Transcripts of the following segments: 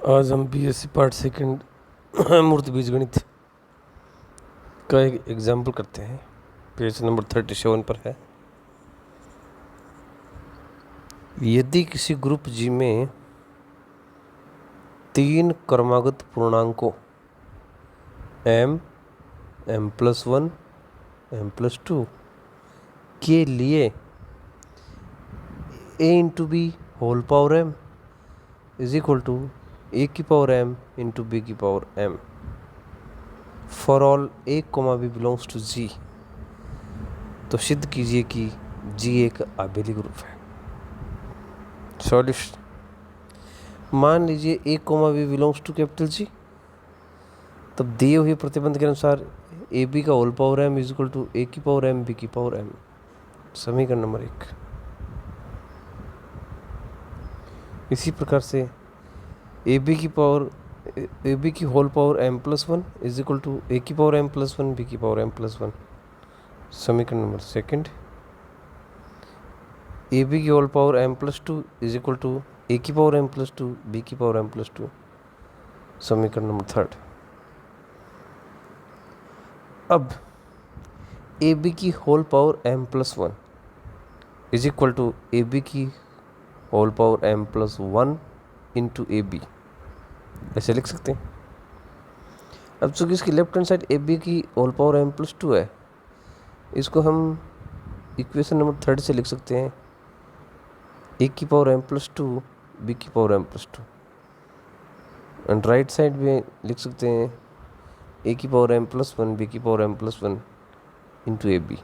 आज हम BSc part second मूर्त बीजगणित का एक एग्जाम्पल करते हैं। पेज नंबर 37 पर है। यदि किसी ग्रुप जी में 3 क्रमागत पूर्णांकों m, m+1, m+2 के लिए a into B whole power m is equal to a की पावर m इंटू b की power m for all a, b belongs to G, तो सिद्ध कीजिए कि G एक आबेली ग्रुप है। सॉल्यूशन, मान लीजिए a, b belongs to capital G, तब दिए हुए प्रतिबंध के अनुसार ए बी का whole power m is equal to a की पावर m, b की पावर m। समीकरण नंबर 1। इसी प्रकार से ए बी की whole power m+1 is equal to a की पावर m+1, b की पावर m+1। समीकरण नंबर 2। ए बी की whole power m+2 is equal to a की पावर m+2, b की पावर m+2। समीकरण नंबर 3। अब ए बी की whole power m+1 is equal to A B की whole power m+1 into A B, ऐसे लिख सकते हैं। अब चूंकि इसकी left hand side A B की होल पावर m+2 है, इसको हम इक्वेशन नंबर 3 से लिख सकते हैं a की पावर m+2, b की power m+2। And right side में लिख सकते हैं a की पावर m+1, b की power m+1 into A B.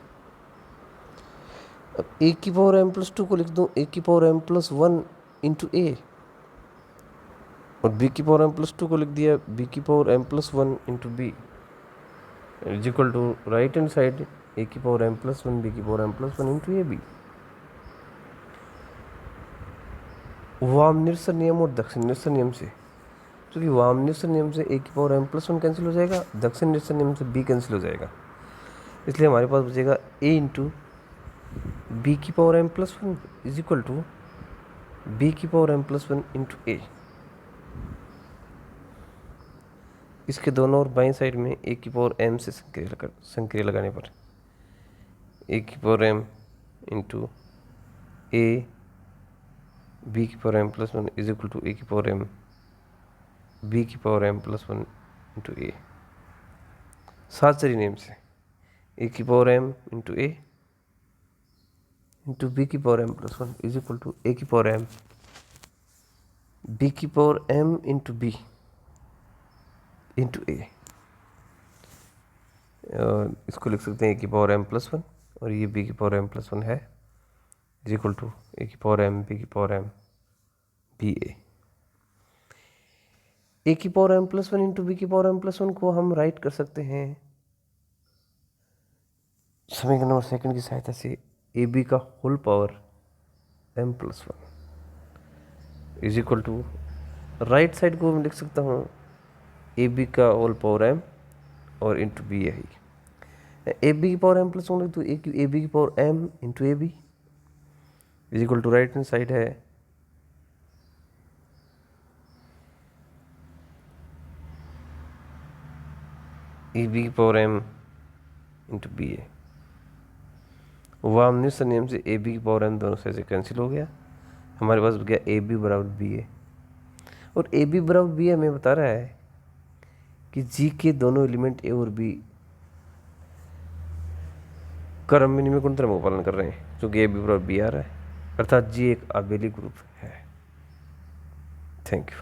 अब a की पावर m+2 को लिख दूँ a की पावर m+1 इंटू ए, और b की पावर m+2 को लिख दिया b की power m+1 into B is equal to right hand side a की पावर m+1, b की power m+1 into A B. वामनिर्सर नियम और दक्षिण निरसन नियम से, क्योंकि वामनिर्सर नियम से a की पावर m+1 कैंसिल हो जाएगा, दक्षिण निरसन नियम से b कैंसिल हो जाएगा, इसलिए हमारे पास बचेगा a इंटू बी की power m+1 is equal to b की पावर m+1 इंटू ए। इसके दोनों और बाईं साइड में a की पावर m से संक्रिया लगाने पर a की power m into A b की power m+1 is equal to a की पावर m b की पावर m+1 इंटू ए। सातचरी नेम से a की power m into A into b की power m+1 is equal to a की power m b की power m into B into A. इसको लिख सकते हैं a की पावर m+1 और ये b की पावर m+1 है इज इक्वल टू a की पावर m, b की पावर m, बी ए की पावर m+1 इंटू बी की पावर m+1 को हम राइट कर सकते हैं समीकरण नंबर 2 की सहायता से ए बी का whole power m+1 is equal to right side को मैं लिख सकता हूँ ए बी का होल पावर m और इंटू बी है। ए बी की पावर m+1 लिख तो ए बी की power m into A B is equal to right hand side है ए बी की power m into B A. वामनिर्सर नियम से ए बी की पावर m दोनों से कैंसिल हो गया, हमारे पास गया ए बी बराबर बी ए, और ए बी बराबर बी हमें बता रहा है कि जी के दोनों एलिमेंट ए और बी क्रम विनिमय गुणधर्म का पालन कर रहे हैं, क्योंकि ए बी बराबर बी आ रहा है, अर्थात जी एक आबेली ग्रुप है। Thank you.